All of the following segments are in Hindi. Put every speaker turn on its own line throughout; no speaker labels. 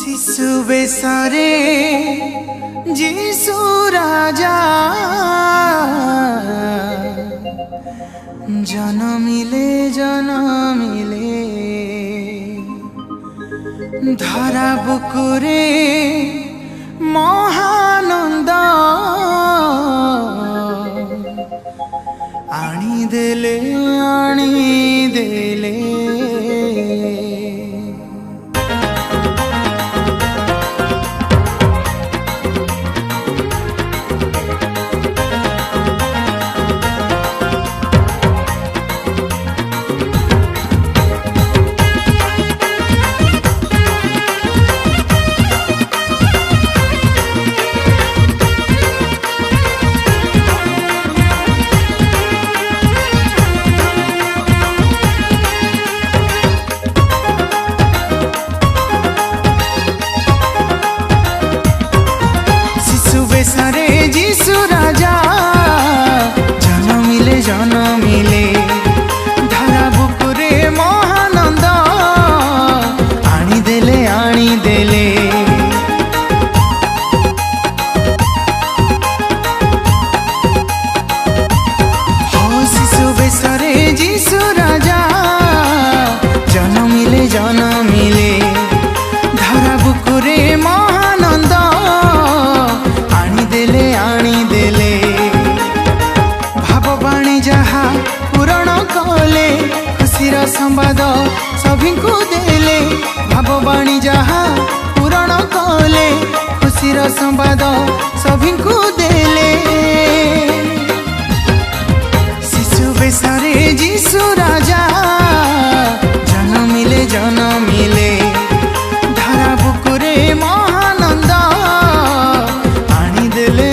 शिशु बेसारे जीसु राजा जनमिले धरा बुकुरे महानंद आनी देले सारे जीसु राजा जनमिले धारा बुकुरे महानंद आनी देले हो शिशु बेसारे जीसु राजा जनमिले धारा बुकुरे महानंद भाववाणी जहा पूरण कले खुशीर संवाद सभी को देले भाववाणी जहा पूरण कले खुशीर संवाद सभी को देले शिशु बेसारे जीसु राजा जनमिले धारा बुकुरे महानंद आनी देले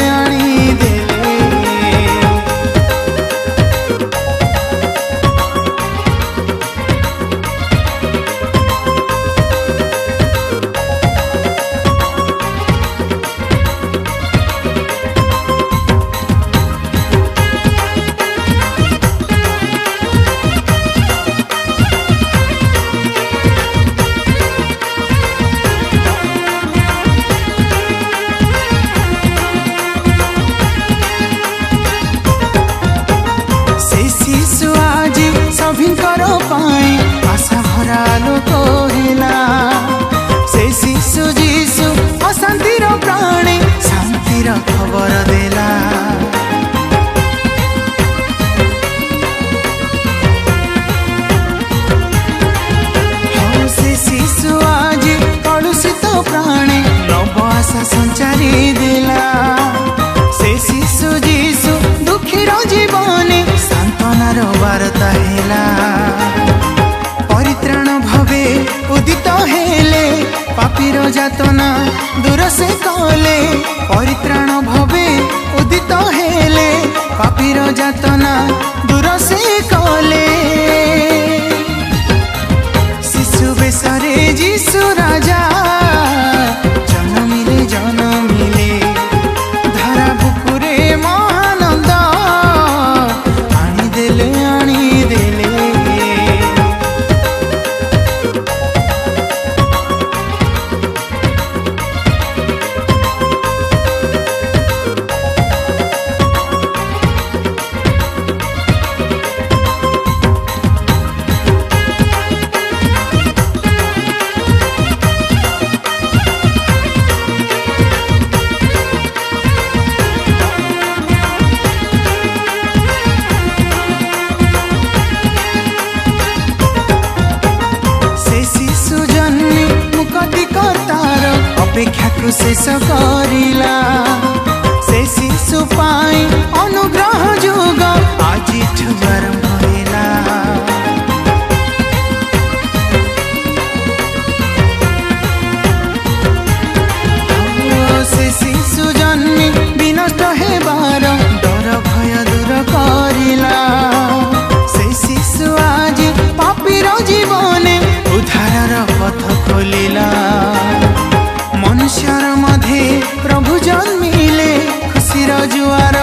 आशा भरा लोक हेला से शिशु जीसु अशांतिर प्राणी शांतिर खबर देला से शिशु आज कलुषित प्राणी नव आशा संचारी देला से शिशु जीसु दुखीर जीवनी सांत्वनार वार्ता हेला परित्राण भवे उदित हेले पापीर जातना दूर से कले परित्राण भवे उदित हेले पापीर जातना दूर से कले शिशु बेसारे जीसु राजा जनमिले धारा बुकुरे महानंद आनी देले अपेक्षा को शेष करिला से शिशु पाई अनुग्रह जुग आज आरंभ होला से शिशु जन्मी विनष्ट हेबार डर भय दूर करिला से शिशु आज पापीर जीवने उद्धार पथ खोलिला मनुष्यर मध्य प्रभु जन्मिले खुशीर जुआर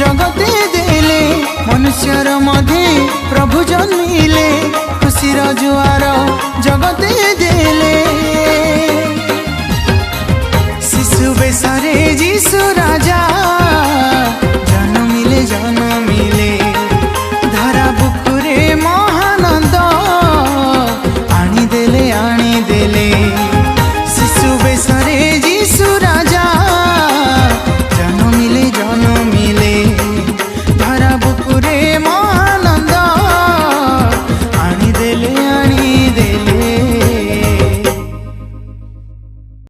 जगते देले मनुष्यर मध्य प्रभु जन्मिले खुशीर जुआर जगते देले।